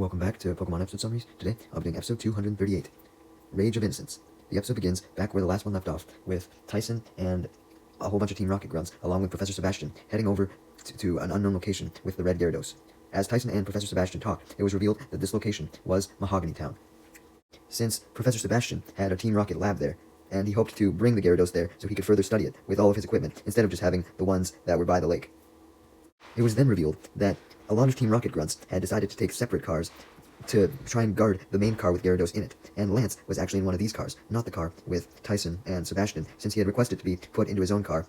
Welcome back to Pokemon episode summaries. Today, I'll be doing episode 238, Rage of Innocence. The episode begins back where the last one left off, with Tyson and a whole bunch of Team Rocket grunts, along with Professor Sebastian, heading over to an unknown location with the Red Gyarados. As Tyson and Professor Sebastian talked, it was revealed that this location was Mahogany Town. Since Professor Sebastian had a Team Rocket lab there, and he hoped to bring the Gyarados there so he could further study it with all of his equipment, instead of just having the ones that were by the lake. It was then revealed that a lot of Team Rocket grunts had decided to take separate cars to try and guard the main car with Gyarados in it, and Lance was actually in one of these cars, not the car with Tyson and Sebastian, since he had requested to be put into his own car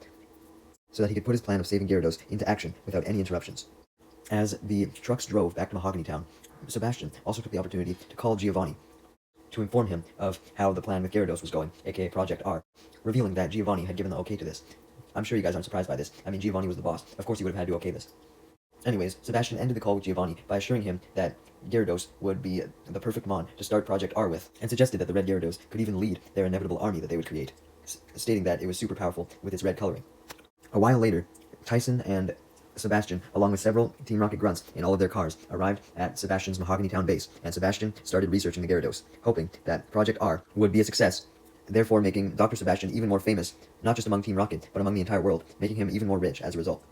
so that he could put his plan of saving Gyarados into action without any interruptions. As the trucks drove back to Mahogany Town, Sebastian also took the opportunity to call Giovanni to inform him of how the plan with Gyarados was going, aka Project R, revealing that Giovanni had given the okay to this. I'm sure you guys aren't surprised by this. I mean, Giovanni was the boss. Of course he would have had to okay this. Anyways, Sebastian ended the call with Giovanni by assuring him that Gyarados would be the perfect Mon to start Project R with, and suggested that the Red Gyarados could even lead their inevitable army that they would create, stating that it was super powerful with its red coloring. A while later, Tyson and Sebastian, along with several Team Rocket grunts in all of their cars, arrived at Sebastian's Mahogany Town base, and Sebastian started researching the Gyarados, hoping that Project R would be a success, therefore making Dr. Sebastian even more famous, not just among Team Rocket, but among the entire world, making him even more rich as a result.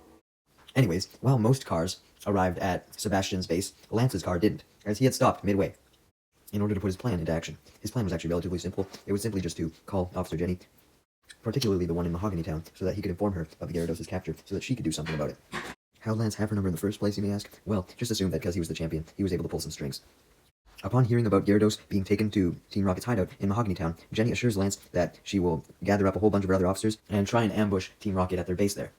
Anyways, while most cars arrived at Sebastian's base, Lance's car didn't, as he had stopped midway in order to put his plan into action. His plan was actually relatively simple. It was simply just to call Officer Jenny, particularly the one in Mahogany Town, so that he could inform her of the Gyarados' capture, so that she could do something about it. How'd Lance have her number in the first place, you may ask? Well, just assume that because he was the champion, he was able to pull some strings. Upon hearing about Gyarados being taken to Team Rocket's hideout in Mahogany Town, Jenny assures Lance that she will gather up a whole bunch of her other officers and try and ambush Team Rocket at their base there,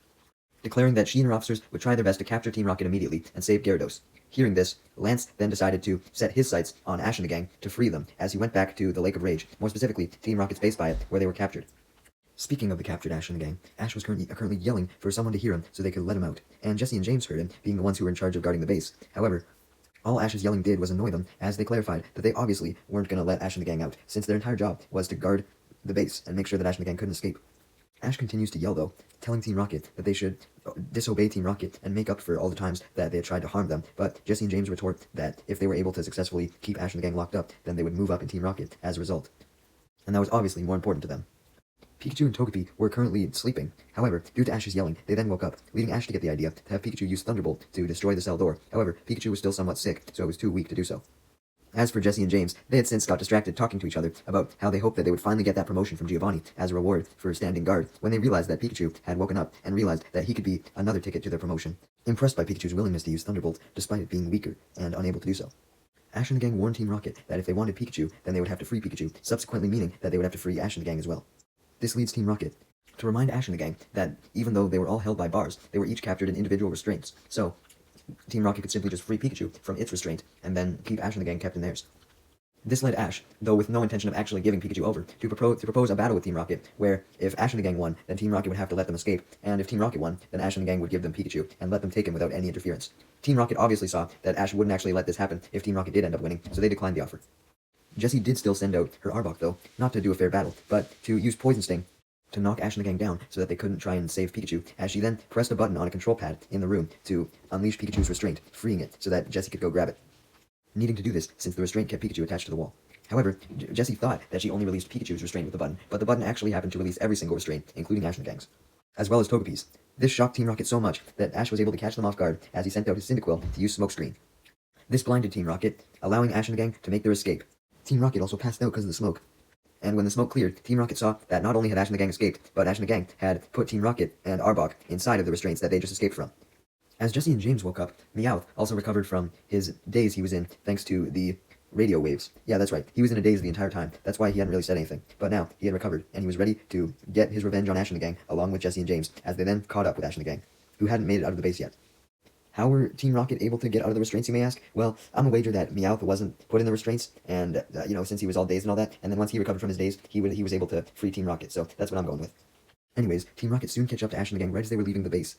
declaring that she and her officers would try their best to capture Team Rocket immediately and save Gyarados. Hearing this, Lance then decided to set his sights on Ash and the gang to free them, as he went back to the Lake of Rage, more specifically Team Rocket's base by it, where they were captured. Speaking of the captured Ash and the gang, Ash was currently yelling for someone to hear him so they could let him out, and Jesse and James heard him, being the ones who were in charge of guarding the base. However, all Ash's yelling did was annoy them, as they clarified that they obviously weren't going to let Ash and the gang out, since their entire job was to guard the base and make sure that Ash and the gang couldn't escape. Ash continues to yell, though, telling Team Rocket that they should disobey Team Rocket and make up for all the times that they had tried to harm them, but Jesse and James retort that if they were able to successfully keep Ash and the gang locked up, then they would move up in Team Rocket as a result. And that was obviously more important to them. Pikachu and Togepi were currently sleeping. However, due to Ash's yelling, they then woke up, leading Ash to get the idea to have Pikachu use Thunderbolt to destroy the cell door. However, Pikachu was still somewhat sick, so it was too weak to do so. As for Jesse and James, they had since got distracted talking to each other about how they hoped that they would finally get that promotion from Giovanni as a reward for standing guard, when they realized that Pikachu had woken up and realized that he could be another ticket to their promotion, impressed by Pikachu's willingness to use Thunderbolt despite it being weaker and unable to do so. Ash and the gang warned Team Rocket that if they wanted Pikachu, then they would have to free Pikachu, subsequently meaning that they would have to free Ash and the gang as well. This leads Team Rocket to remind Ash and the gang that even though they were all held by bars, they were each captured in individual restraints, so Team Rocket could simply just free Pikachu from its restraint and then keep Ash and the gang kept in theirs. This led Ash, though with no intention of actually giving Pikachu over, to propose a battle with Team Rocket, where if Ash and the gang won, then Team Rocket would have to let them escape, and if Team Rocket won, then Ash and the gang would give them Pikachu, and let them take him without any interference. Team Rocket obviously saw that Ash wouldn't actually let this happen if Team Rocket did end up winning, so they declined the offer. Jessie did still send out her Arbok, though, not to do a fair battle, but to use Poison Sting to knock Ash and the gang down so that they couldn't try and save Pikachu, as she then pressed a button on a control pad in the room to unleash Pikachu's restraint, freeing it so that Jessie could go grab it, needing to do this since the restraint kept Pikachu attached to the wall. However, Jessie thought that she only released Pikachu's restraint with the button, but the button actually happened to release every single restraint, including Ash and the gang's, as well as Togepi's. This shocked Team Rocket so much that Ash was able to catch them off guard as he sent out his Cyndaquil to use Smokescreen. This blinded Team Rocket, allowing Ash and the gang to make their escape. Team Rocket also passed out because of the smoke. And when the smoke cleared, Team Rocket saw that not only had Ash and the gang escaped, but Ash and the gang had put Team Rocket and Arbok inside of the restraints that they just escaped from. As Jesse and James woke up, Meowth also recovered from his daze he was in thanks to the radio waves. Yeah, that's right. He was in a daze the entire time. That's why he hadn't really said anything. But now, he had recovered, and he was ready to get his revenge on Ash and the gang, along with Jesse and James, as they then caught up with Ash and the gang, who hadn't made it out of the base yet. How were Team Rocket able to get out of the restraints, you may ask? Well, I'm a wager that Meowth wasn't put in the restraints, and, since he was all dazed and all that, and then once he recovered from his daze, he was able to free Team Rocket, so that's what I'm going with. Anyways, Team Rocket soon catch up to Ash and the gang right as they were leaving the base,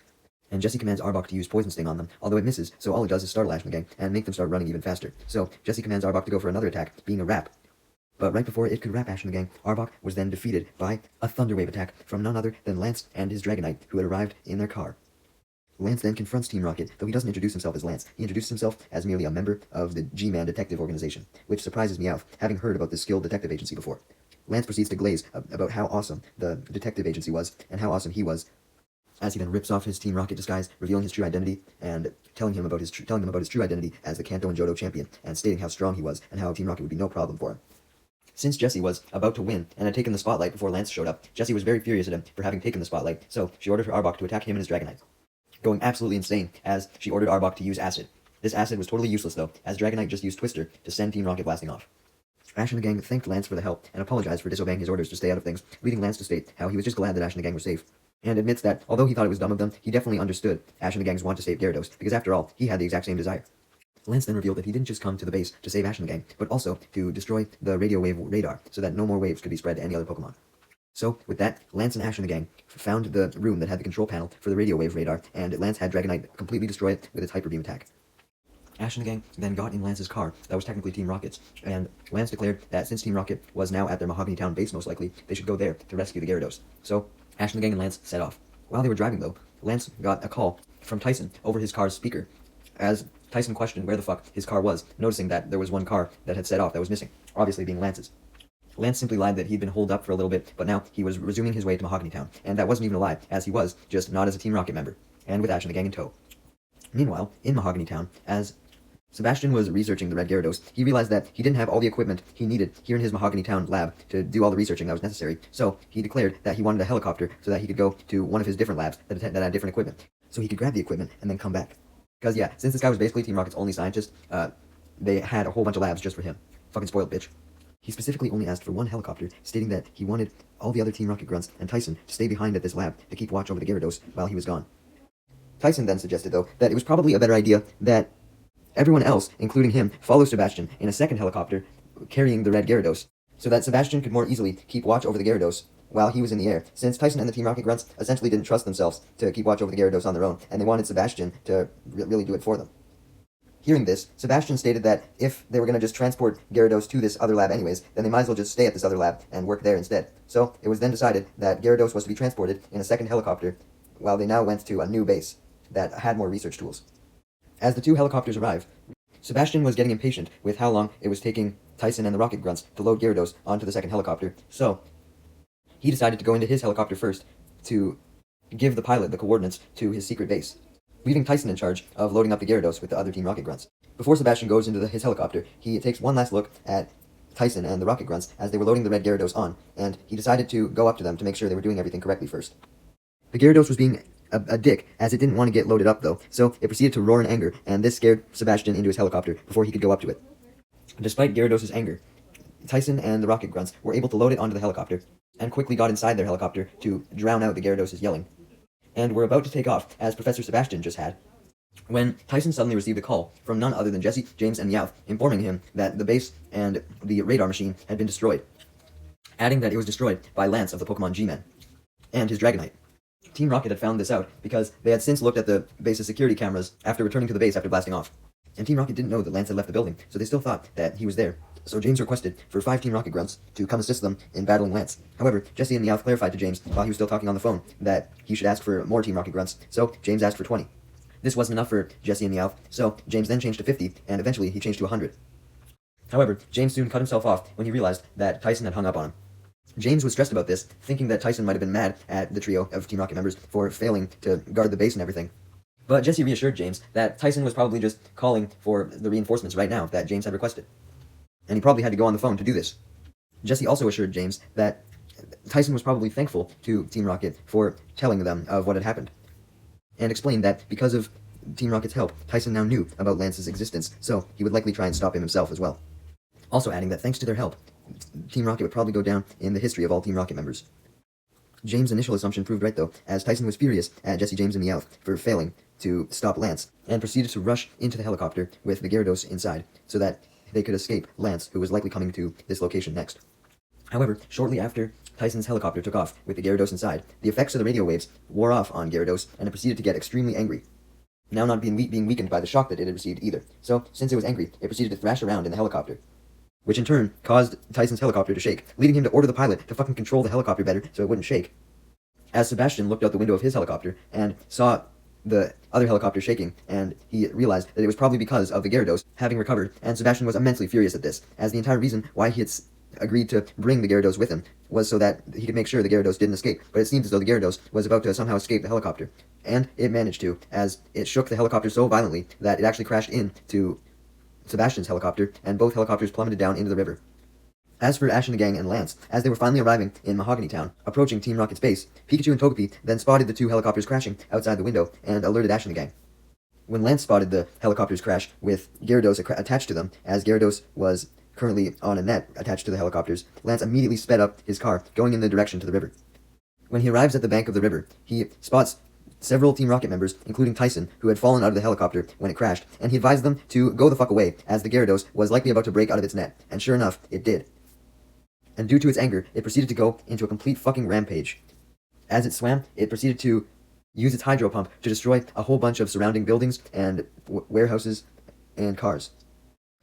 and Jesse commands Arbok to use Poison Sting on them, although it misses, so all it does is startle Ash and the gang, and make them start running even faster. So, Jesse commands Arbok to go for another attack, being a wrap. But right before it could wrap Ash and the gang, Arbok was then defeated by a Thunder Wave attack from none other than Lance and his Dragonite, who had arrived in their car. Lance then confronts Team Rocket, though he doesn't introduce himself as Lance. He introduces himself as merely a member of the G-Man Detective Organization, which surprises Meowth, having heard about this skilled detective agency before. Lance proceeds to glaze about how awesome the detective agency was, and how awesome he was, as he then rips off his Team Rocket disguise, revealing his true identity, and telling him about his true identity as the Kanto and Johto champion, and stating how strong he was, and how Team Rocket would be no problem for him. Since Jessie was about to win, and had taken the spotlight before Lance showed up, Jessie was very furious at him for having taken the spotlight, so she ordered her Arbok to attack him and his Dragonite, going absolutely insane, as she ordered Arbok to use Acid. This Acid was totally useless though, as Dragonite just used Twister to send Team Rocket blasting off. Ash and the gang thanked Lance for the help, and apologized for disobeying his orders to stay out of things, leading Lance to state how he was just glad that Ash and the gang were safe, and admits that, although he thought it was dumb of them, he definitely understood Ash and the gang's want to save Gyarados, because after all, he had the exact same desire. Lance then revealed that he didn't just come to the base to save Ash and the gang, but also to destroy the radio wave radar, so that no more waves could be spread to any other Pokemon. So, with that, Lance and Ash and the gang found the room that had the control panel for the radio wave radar, and Lance had Dragonite completely destroy it with its Hyper Beam attack. Ash and the gang then got in Lance's car, that was technically Team Rocket's, and Lance declared that since Team Rocket was now at their Mahogany Town base most likely, they should go there to rescue the Gyarados. So, Ash and the gang and Lance set off. While they were driving though, Lance got a call from Tyson over his car's speaker, as Tyson questioned where the fuck his car was, noticing that there was one car that had set off that was missing, obviously being Lance's. Lance simply lied that he'd been holed up for a little bit, but now he was resuming his way to Mahogany Town, and that wasn't even a lie, as he was, just not as a Team Rocket member, and with Ash and the gang in tow. Meanwhile, in Mahogany Town, as Sebastian was researching the Red Gyarados, he realized that he didn't have all the equipment he needed here in his Mahogany Town lab to do all the researching that was necessary, so he declared that he wanted a helicopter so that he could go to one of his different labs that had different equipment, so he could grab the equipment and then come back. Because yeah, since this guy was basically Team Rocket's only scientist, they had a whole bunch of labs just for him. Fucking spoiled bitch. He specifically only asked for one helicopter, stating that he wanted all the other Team Rocket grunts and Tyson to stay behind at this lab to keep watch over the Gyarados while he was gone. Tyson then suggested, though, that it was probably a better idea that everyone else, including him, follow Sebastian in a second helicopter carrying the Red Gyarados, so that Sebastian could more easily keep watch over the Gyarados while he was in the air, since Tyson and the Team Rocket grunts essentially didn't trust themselves to keep watch over the Gyarados on their own, and they wanted Sebastian to really do it for them. Hearing this, Sebastian stated that if they were going to just transport Gyarados to this other lab anyways, then they might as well just stay at this other lab and work there instead. So it was then decided that Gyarados was to be transported in a second helicopter, while they now went to a new base that had more research tools. As the two helicopters arrived, Sebastian was getting impatient with how long it was taking Tyson and the Rocket Grunts to load Gyarados onto the second helicopter, so he decided to go into his helicopter first to give the pilot the coordinates to his secret base, leaving Tyson in charge of loading up the Gyarados with the other Team Rocket Grunts. Before Sebastian goes into his helicopter, he takes one last look at Tyson and the Rocket Grunts as they were loading the Red Gyarados on, and he decided to go up to them to make sure they were doing everything correctly first. The Gyarados was being a dick, as it didn't want to get loaded up though, so it proceeded to roar in anger, and this scared Sebastian into his helicopter before he could go up to it. Despite Gyarados' anger, Tyson and the Rocket Grunts were able to load it onto the helicopter, and quickly got inside their helicopter to drown out the Gyarados' yelling, and were about to take off, as Professor Sebastian just had, when Tyson suddenly received a call from none other than Jessie, James, and Meowth, informing him that the base and the radar machine had been destroyed, adding that it was destroyed by Lance of the Pokemon G-Man, and his Dragonite. Team Rocket had found this out because they had since looked at the base's security cameras after returning to the base after blasting off. And Team Rocket didn't know that Lance had left the building, so they still thought that he was there. So James requested for 5 Team Rocket Grunts to come assist them in battling Lance. However, Jessie and Meowth clarified to James, while he was still talking on the phone, that he should ask for more Team Rocket Grunts, so James asked for 20. This wasn't enough for Jessie and Meowth, so James then changed to 50, and eventually he changed to 100. However, James soon cut himself off when he realized that Tyson had hung up on him. James was stressed about this, thinking that Tyson might have been mad at the trio of Team Rocket members for failing to guard the base and everything. But Jessie reassured James that Tyson was probably just calling for the reinforcements right now that James had requested, and he probably had to go on the phone to do this. Jessie also assured James that Tyson was probably thankful to Team Rocket for telling them of what had happened, and explained that because of Team Rocket's help, Tyson now knew about Lance's existence, so he would likely try and stop him himself as well. Also adding that thanks to their help, Team Rocket would probably go down in the history of all Team Rocket members. James' initial assumption proved right though, as Tyson was furious at Jessie, James, and Meowth for failing to stop Lance, and proceeded to rush into the helicopter with the Gyarados inside, so that they could escape Lance, who was likely coming to this location next. However, shortly after Tyson's helicopter took off with the Gyarados inside, the effects of the radio waves wore off on Gyarados, and it proceeded to get extremely angry, now not being weakened by the shock that it had received either. So, since it was angry, it proceeded to thrash around in the helicopter, which in turn caused Tyson's helicopter to shake, leading him to order the pilot to fucking control the helicopter better so it wouldn't shake. As Sebastian looked out the window of his helicopter and saw the other helicopter shaking, and he realized that it was probably because of the Gyarados having recovered, and Sebastian was immensely furious at this, as the entire reason why he had agreed to bring the Gyarados with him was so that he could make sure the Gyarados didn't escape, but it seems as though the Gyarados was about to somehow escape the helicopter. And it managed to, as it shook the helicopter so violently that it actually crashed into Sebastian's helicopter, and both helicopters plummeted down into the river. As for Ash and the gang and Lance, as they were finally arriving in Mahogany Town, approaching Team Rocket's base, Pikachu and Togepi then spotted the two helicopters crashing outside the window and alerted Ash and the gang. When Lance spotted the helicopters crash with Gyarados attached to them, as Gyarados was currently on a net attached to the helicopters, Lance immediately sped up his car, going in the direction to the river. When he arrives at the bank of the river, he spots several Team Rocket members, including Tyson, who had fallen out of the helicopter when it crashed, and he advised them to go the fuck away, as the Gyarados was likely about to break out of its net, and sure enough, it did. And due to its anger, it proceeded to go into a complete fucking rampage. As it swam, it proceeded to use its hydro pump to destroy a whole bunch of surrounding buildings and warehouses and cars.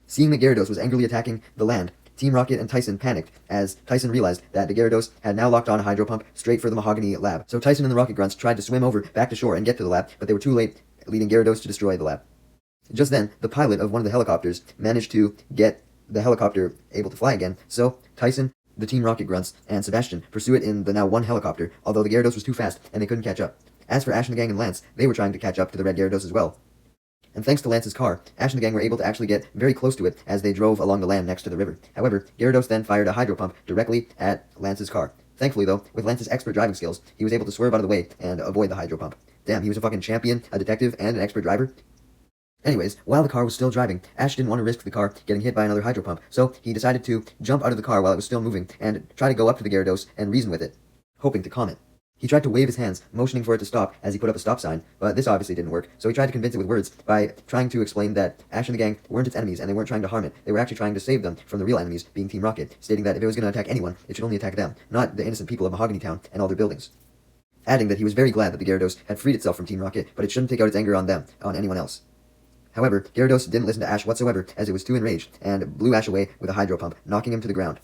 Seeing that Gyarados was angrily attacking the land, Team Rocket and Tyson panicked, as Tyson realized that the Gyarados had now locked on a hydro pump straight for the Mahogany lab. So Tyson and the Rocket Grunts tried to swim over back to shore and get to the lab, but they were too late, leading Gyarados to destroy the lab. Just then, the pilot of one of the helicopters managed to get the helicopter able to fly again, so Tyson, the Team Rocket Grunts, and Sebastian pursue it in the now one helicopter, although the Gyarados was too fast and they couldn't catch up. As for Ash and the gang and Lance, they were trying to catch up to the red Gyarados as well. And thanks to Lance's car, Ash and the gang were able to actually get very close to it as they drove along the land next to the river. However, Gyarados then fired a hydro pump directly at Lance's car. Thankfully though, with Lance's expert driving skills, he was able to swerve out of the way and avoid the hydro pump. Damn, he was a fucking champion, a detective, and an expert driver. Anyways, while the car was still driving, Ash didn't want to risk the car getting hit by another hydro pump, so he decided to jump out of the car while it was still moving and try to go up to the Gyarados and reason with it, hoping to calm it. He tried to wave his hands, motioning for it to stop as he put up a stop sign, but this obviously didn't work, so he tried to convince it with words by trying to explain that Ash and the gang weren't its enemies and they weren't trying to harm it. They were actually trying to save them from the real enemies, being Team Rocket, stating that if it was going to attack anyone, it should only attack them, not the innocent people of Mahogany Town and all their buildings. Adding that he was very glad that the Gyarados had freed itself from Team Rocket, but it shouldn't take out its anger on them, on anyone else. However, Gyarados didn't listen to Ash whatsoever, as it was too enraged, and blew Ash away with a hydro pump, knocking him to the ground.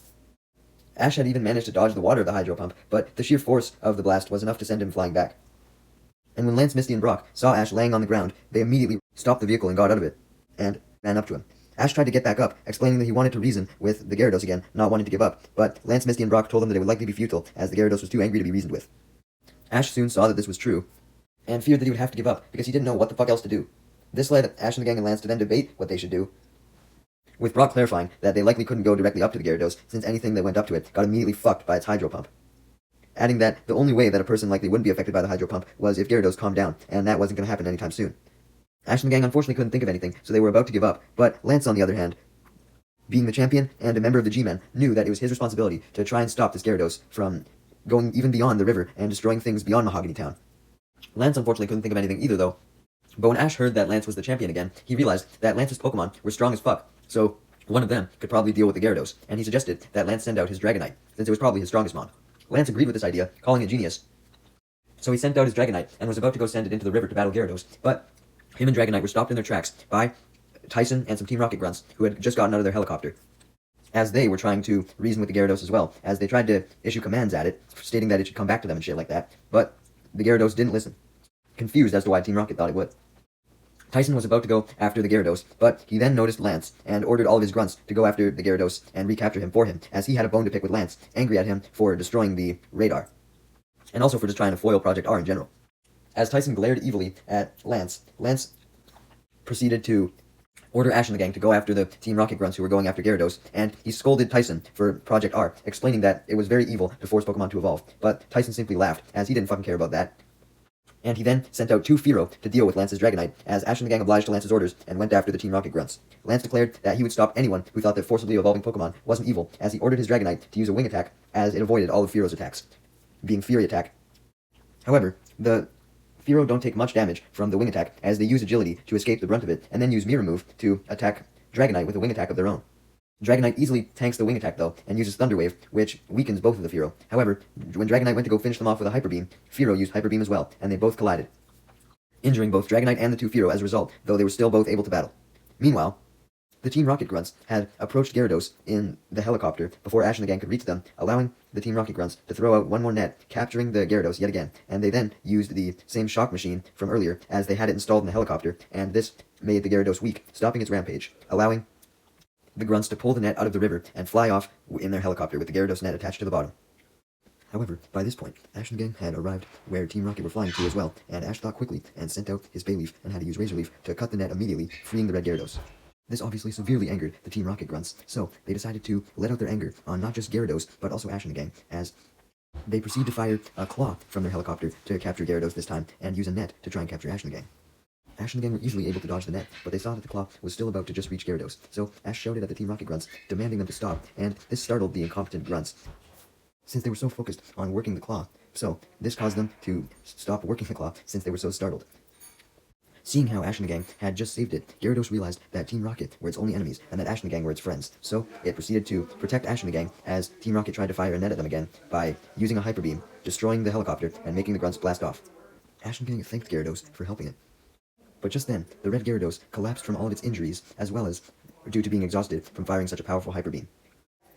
Ash had even managed to dodge the water of the hydro pump, but the sheer force of the blast was enough to send him flying back. And when Lance, Misty, and Brock saw Ash laying on the ground, they immediately stopped the vehicle and got out of it, and ran up to him. Ash tried to get back up, explaining that he wanted to reason with the Gyarados again, not wanting to give up, but Lance, Misty, and Brock told him that it would likely be futile, as the Gyarados was too angry to be reasoned with. Ash soon saw that this was true, and feared that he would have to give up, because he didn't know what the fuck else to do. This led Ash and the gang and Lance to then debate what they should do, with Brock clarifying that they likely couldn't go directly up to the Gyarados, since anything that went up to it got immediately fucked by its hydro pump. Adding that the only way that a person likely wouldn't be affected by the hydro pump was if Gyarados calmed down, and that wasn't going to happen anytime soon. Ash and the gang unfortunately couldn't think of anything, so they were about to give up, but Lance, on the other hand, being the champion and a member of the G-Men, knew that it was his responsibility to try and stop this Gyarados from going even beyond the river and destroying things beyond Mahogany Town. Lance unfortunately couldn't think of anything either, though. But when Ash heard that Lance was the champion again, he realized that Lance's Pokémon were strong as fuck, so one of them could probably deal with the Gyarados, and he suggested that Lance send out his Dragonite, since it was probably his strongest mon. Lance agreed with this idea, calling it genius. So he sent out his Dragonite, and was about to go send it into the river to battle Gyarados, but him and Dragonite were stopped in their tracks by Tyson and some Team Rocket Grunts, who had just gotten out of their helicopter, as they were trying to reason with the Gyarados as well, as they tried to issue commands at it, stating that it should come back to them and shit like that, but the Gyarados didn't listen, confused as to why Team Rocket thought it would. Tyson was about to go after the Gyarados, but he then noticed Lance, and ordered all of his grunts to go after the Gyarados and recapture him for him, as he had a bone to pick with Lance, angry at him for destroying the radar, and also for just trying to foil Project R in general. As Tyson glared evilly at Lance, Lance proceeded to order Ash and the gang to go after the Team Rocket Grunts who were going after Gyarados, and he scolded Tyson for Project R, explaining that it was very evil to force Pokemon to evolve, but Tyson simply laughed, as he didn't fucking care about that. And he then sent out 2 Fearow to deal with Lance's Dragonite, as Ash and the gang obliged to Lance's orders and went after the Team Rocket Grunts. Lance declared that he would stop anyone who thought that forcibly evolving Pokemon wasn't evil, as he ordered his Dragonite to use a wing attack, as it avoided all of Fearow's attacks, being Fury Attack. However, the Fearow don't take much damage from the wing attack, as they use agility to escape the brunt of it, and then use Mirror Move to attack Dragonite with a wing attack of their own. Dragonite easily tanks the wing attack though, and uses Thunder Wave, which weakens both of the Fearow. However, when Dragonite went to go finish them off with a Hyper Beam, Fearow used Hyper Beam as well, and they both collided, injuring both Dragonite and the 2 Fearow as a result, though they were still both able to battle. Meanwhile, The Team Rocket grunts had approached Gyarados in the helicopter before Ash and the gang could reach them, allowing the Team Rocket grunts to throw out one more net, capturing the Gyarados yet again, and they then used the same shock machine from earlier as they had it installed in the helicopter, and this made the Gyarados weak, stopping its rampage, allowing the grunts to pull the net out of the river and fly off in their helicopter with the Gyarados net attached to the bottom. However, by this point, Ash and the gang had arrived where Team Rocket were flying to as well, and Ash thought quickly and sent out his Bayleaf and had to use Razor Leaf to cut the net immediately, freeing the red Gyarados. This obviously severely angered the Team Rocket grunts, so they decided to let out their anger on not just Gyarados, but also Ash and the gang, as they proceed to fire a claw from their helicopter to capture Gyarados this time, and use a net to try and capture Ash and the gang. Ash and the gang were easily able to dodge the net, but they saw that the claw was still about to just reach Gyarados, so Ash shouted at the Team Rocket grunts, demanding them to stop, and this startled the incompetent grunts, since they were so focused on working the claw, so this caused them to stop working the claw since they were so startled. Seeing how Ash and the gang had just saved it, Gyarados realized that Team Rocket were its only enemies, and that Ash and the gang were its friends. So, it proceeded to protect Ash and the gang, as Team Rocket tried to fire a net at them again, by using a Hyper Beam, destroying the helicopter, and making the grunts blast off. Ash and the gang thanked Gyarados for helping it. But just then, the red Gyarados collapsed from all of its injuries, as well as due to being exhausted from firing such a powerful Hyper Beam.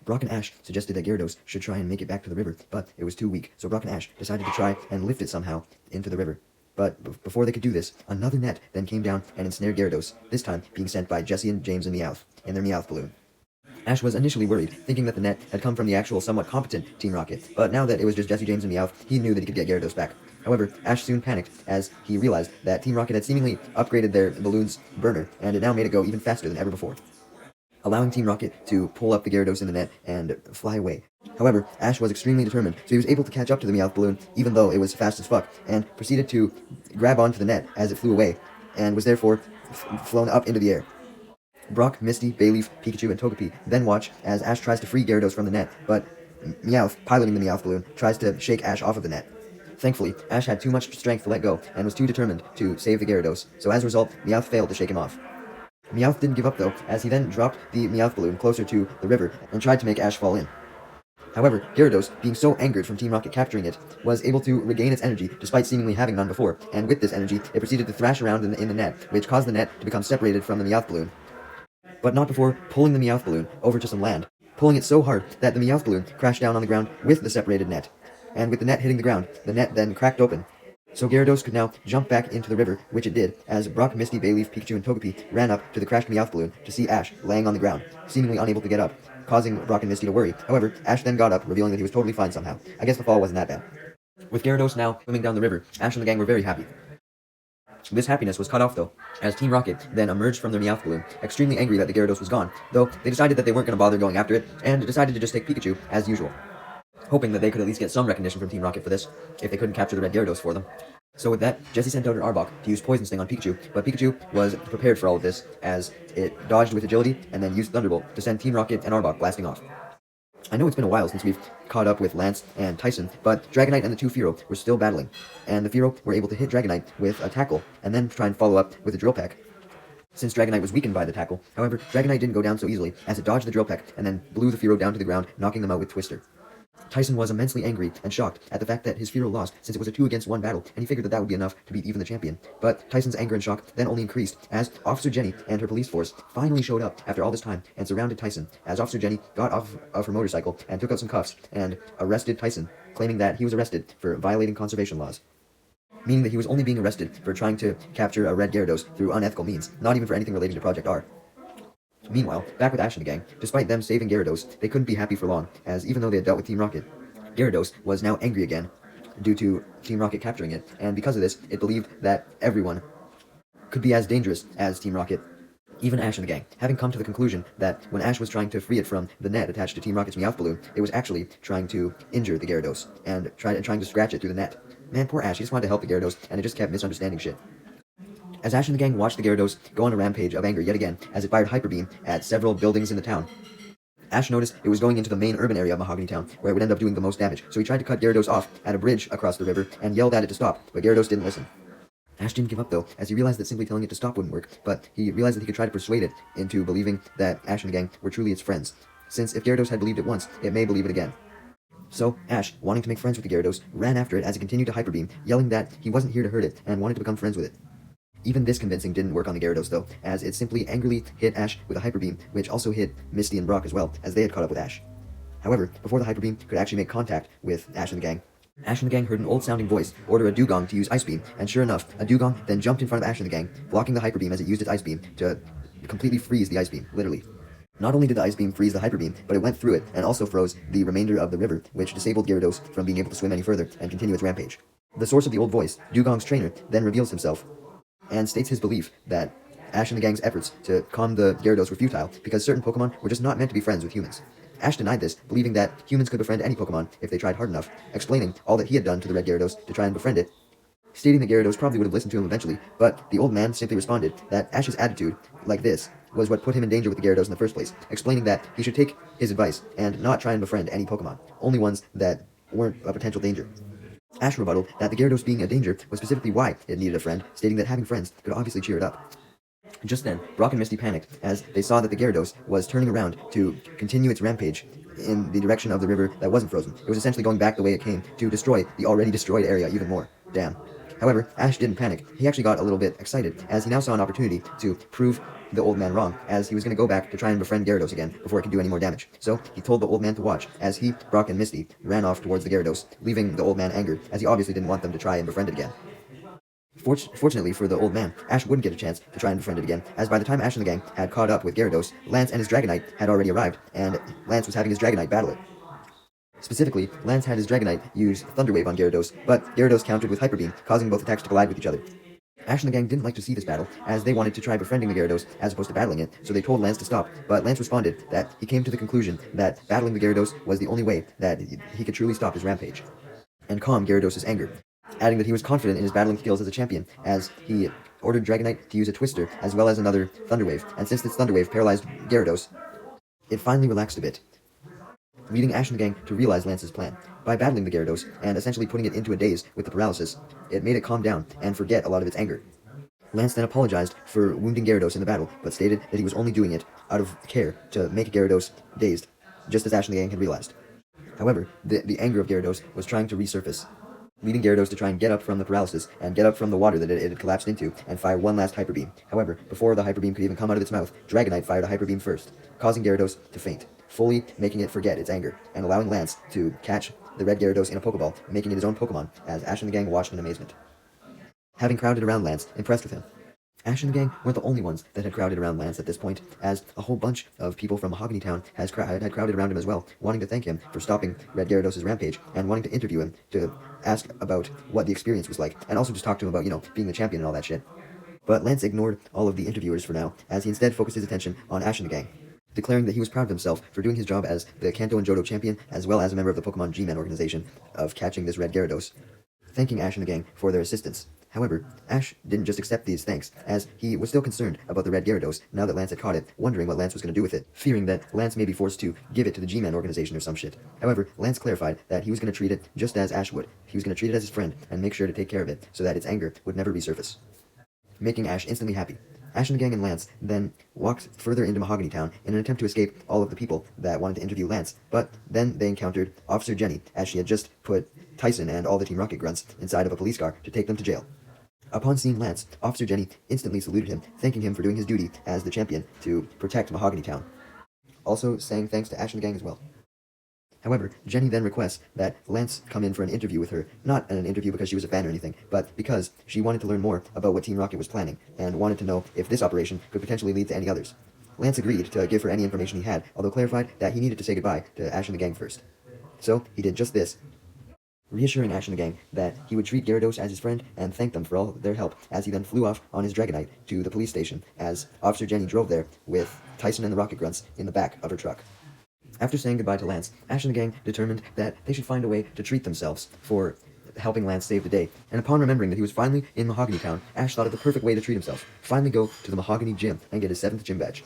Brock and Ash suggested that Gyarados should try and make it back to the river, but it was too weak, so Brock and Ash decided to try and lift it somehow into the river. But before they could do this, another net then came down and ensnared Gyarados, this time being sent by Jesse and James and Meowth, in their Meowth balloon. Ash was initially worried, thinking that the net had come from the actual somewhat competent Team Rocket, but now that it was just Jesse, James, and Meowth, he knew that he could get Gyarados back. However, Ash soon panicked as he realized that Team Rocket had seemingly upgraded their balloon's burner, and it now made it go even faster than ever before, allowing Team Rocket to pull up the Gyarados in the net and fly away. However, Ash was extremely determined, so he was able to catch up to the Meowth balloon, even though it was fast as fuck, and proceeded to grab onto the net as it flew away, and was therefore flown up into the air. Brock, Misty, Bayleaf, Pikachu, and Togepi then watch as Ash tries to free Gyarados from the net, but Meowth, piloting the Meowth balloon, tries to shake Ash off of the net. Thankfully, Ash had too much strength to let go, and was too determined to save the Gyarados, so as a result, Meowth failed to shake him off. Meowth didn't give up though, as he then dropped the Meowth balloon closer to the river, and tried to make Ash fall in. However, Gyarados, being so angered from Team Rocket capturing it, was able to regain its energy despite seemingly having none before, and with this energy, it proceeded to thrash around in the net, which caused the net to become separated from the Meowth balloon. But not before pulling the Meowth balloon over to some land, pulling it so hard that the Meowth balloon crashed down on the ground with the separated net. And with the net hitting the ground, the net then cracked open. So Gyarados could now jump back into the river, which it did, as Brock, Misty, Bayleaf, Pikachu, and Togepi ran up to the crashed Meowth balloon to see Ash laying on the ground, seemingly unable to get up, causing Brock and Misty to worry. However, Ash then got up, revealing that he was totally fine somehow. I guess the fall wasn't that bad. With Gyarados now swimming down the river, Ash and the gang were very happy. This happiness was cut off though, as Team Rocket then emerged from their Meowth balloon, extremely angry that the Gyarados was gone, though they decided that they weren't going to bother going after it, and decided to just take Pikachu as usual, hoping that they could at least get some recognition from Team Rocket for this, if they couldn't capture the red Gyarados for them. So with that, Jessie sent out her Arbok to use Poison Sting on Pikachu, but Pikachu was prepared for all of this, as it dodged with agility and then used Thunderbolt to send Team Rocket and Arbok blasting off. I know it's been a while since we've caught up with Lance and Tyson, but Dragonite and the two Fearow were still battling, and the Fearow were able to hit Dragonite with a tackle, and then try and follow up with a Drill Peck, since Dragonite was weakened by the tackle. However, Dragonite didn't go down so easily, as it dodged the Drill Peck and then blew the Fearow down to the ground, knocking them out with Twister. Tyson was immensely angry and shocked at the fact that his Fearow lost, since it was a 2-against-1 battle, and he figured that that would be enough to beat even the champion. But Tyson's anger and shock then only increased, as Officer Jenny and her police force finally showed up after all this time and surrounded Tyson, as Officer Jenny got off of her motorcycle and took out some cuffs and arrested Tyson, claiming that he was arrested for violating conservation laws, meaning that he was only being arrested for trying to capture a red Gyarados through unethical means, not even for anything relating to Project R. Meanwhile, back with Ash and the gang, despite them saving Gyarados, they couldn't be happy for long, as even though they had dealt with Team Rocket, Gyarados was now angry again due to Team Rocket capturing it, and because of this, it believed that everyone could be as dangerous as Team Rocket, even Ash and the gang, having come to the conclusion that when Ash was trying to free it from the net attached to Team Rocket's Meowth balloon, it was actually trying to injure the Gyarados, and trying to scratch it through the net. Man, poor Ash, he just wanted to help the Gyarados, and it just kept misunderstanding shit. As Ash and the gang watched the Gyarados go on a rampage of anger yet again, as it fired Hyper Beam at several buildings in the town, Ash noticed it was going into the main urban area of Mahogany Town, where it would end up doing the most damage, so he tried to cut Gyarados off at a bridge across the river and yelled at it to stop, but Gyarados didn't listen. Ash didn't give up though, as he realized that simply telling it to stop wouldn't work, but he realized that he could try to persuade it into believing that Ash and the gang were truly its friends, since if Gyarados had believed it once, it may believe it again. So, Ash, wanting to make friends with the Gyarados, ran after it as it continued to Hyper Beam, yelling that he wasn't here to hurt it and wanted to become friends with it. Even this convincing didn't work on the Gyarados though, as it simply angrily hit Ash with a Hyper Beam, which also hit Misty and Brock as well, as they had caught up with Ash. However, before the Hyper Beam could actually make contact with Ash and the gang, Ash and the gang heard an old-sounding voice order a Dugong to use Ice Beam, and sure enough, a Dugong then jumped in front of Ash and the gang, blocking the Hyper Beam as it used its Ice Beam to completely freeze the Ice Beam, literally. Not only did the Ice Beam freeze the Hyper Beam, but it went through it and also froze the remainder of the river, which disabled Gyarados from being able to swim any further and continue its rampage. The source of the old voice, Dugong's trainer, then reveals himself and states his belief that Ash and the gang's efforts to calm the Gyarados were futile because certain Pokemon were just not meant to be friends with humans. Ash denied this, believing that humans could befriend any Pokemon if they tried hard enough, explaining all that he had done to the red Gyarados to try and befriend it, stating that Gyarados probably would have listened to him eventually, but the old man simply responded that Ash's attitude, like this, was what put him in danger with the Gyarados in the first place, explaining that he should take his advice and not try and befriend any Pokemon, only ones that weren't a potential danger. Ash rebutted that the Gyarados being a danger was specifically why it needed a friend, stating that having friends could obviously cheer it up. Just then, Brock and Misty panicked as they saw that the Gyarados was turning around to continue its rampage in the direction of the river that wasn't frozen. It was essentially going back the way it came to destroy the already destroyed area even more. Damn. However, Ash didn't panic. He actually got a little bit excited as he now saw an opportunity to prove the old man wrong, as he was going to go back to try and befriend Gyarados again before it could do any more damage. So he told the old man to watch as he, Brock, and Misty ran off towards the Gyarados, leaving the old man angered as he obviously didn't want them to try and befriend it again. Fortunately for the old man, Ash wouldn't get a chance to try and befriend it again, as by the time Ash and the gang had caught up with Gyarados, Lance and his Dragonite had already arrived, and Lance was having his Dragonite battle it. Specifically, Lance had his Dragonite use Thunder Wave on Gyarados, but Gyarados countered with Hyper Beam, causing both attacks to collide with each other. Ash and the gang didn't like to see this battle, as they wanted to try befriending the Gyarados as opposed to battling it, so they told Lance to stop, but Lance responded that he came to the conclusion that battling the Gyarados was the only way that he could truly stop his rampage, and calm Gyarados' anger, adding that he was confident in his battling skills as a champion, as he ordered Dragonite to use a Twister as well as another Thunder Wave, and since this Thunder Wave paralyzed Gyarados, it finally relaxed a bit, leading Ash and the gang to realize Lance's plan. By battling the Gyarados, and essentially putting it into a daze with the paralysis, it made it calm down and forget a lot of its anger. Lance then apologized for wounding Gyarados in the battle, but stated that he was only doing it out of care to make Gyarados dazed, just as Ash and the gang had realized. However, the anger of Gyarados was trying to resurface, leading Gyarados to try and get up from the paralysis and get up from the water that it had collapsed into and fire one last Hyper Beam. However, before the Hyper Beam could even come out of its mouth, Dragonite fired a Hyper Beam first, causing Gyarados to faint, fully making it forget its anger, and allowing Lance to catch the red Gyarados in a Pokeball, making it his own Pokemon, as Ash and the gang watched in amazement, having crowded around Lance, impressed with him. Ash and the gang weren't the only ones that had crowded around Lance at this point, as a whole bunch of people from Mahogany Town had crowded around him as well, wanting to thank him for stopping Red Gyarados' rampage, and wanting to interview him to ask about what the experience was like, and also just talk to him about, being the champion and all that shit. But Lance ignored all of the interviewers for now, as he instead focused his attention on Ash and the gang, declaring that he was proud of himself for doing his job as the Kanto and Johto champion, as well as a member of the Pokemon G-Man organization, of catching this red Gyarados, thanking Ash and the gang for their assistance. However, Ash didn't just accept these thanks, as he was still concerned about the red Gyarados now that Lance had caught it, wondering what Lance was going to do with it, fearing that Lance may be forced to give it to the G-Man organization or some shit. However, Lance clarified that he was going to treat it just as Ash would. He was going to treat it as his friend and make sure to take care of it so that its anger would never resurface, making Ash instantly happy. Ash and the gang and Lance then walked further into Mahogany Town in an attempt to escape all of the people that wanted to interview Lance, but then they encountered Officer Jenny, as she had just put Tyson and all the Team Rocket grunts inside of a police car to take them to jail. Upon seeing Lance, Officer Jenny instantly saluted him, thanking him for doing his duty as the champion to protect Mahogany Town, also saying thanks to Ash and the gang as well. However, Jenny then requests that Lance come in for an interview with her, not an interview because she was a fan or anything, but because she wanted to learn more about what Team Rocket was planning, and wanted to know if this operation could potentially lead to any others. Lance agreed to give her any information he had, although clarified that he needed to say goodbye to Ash and the gang first. So, he did just this, reassuring Ash and the gang that he would treat Gyarados as his friend and thank them for all their help, as he then flew off on his Dragonite to the police station, as Officer Jenny drove there with Tyson and the Rocket Grunts in the back of her truck. After saying goodbye to Lance, Ash and the gang determined that they should find a way to treat themselves for helping Lance save the day, and upon remembering that he was finally in Mahogany Town, Ash thought of the perfect way to treat himself, finally go to the Mahogany Gym and get his 7th gym badge.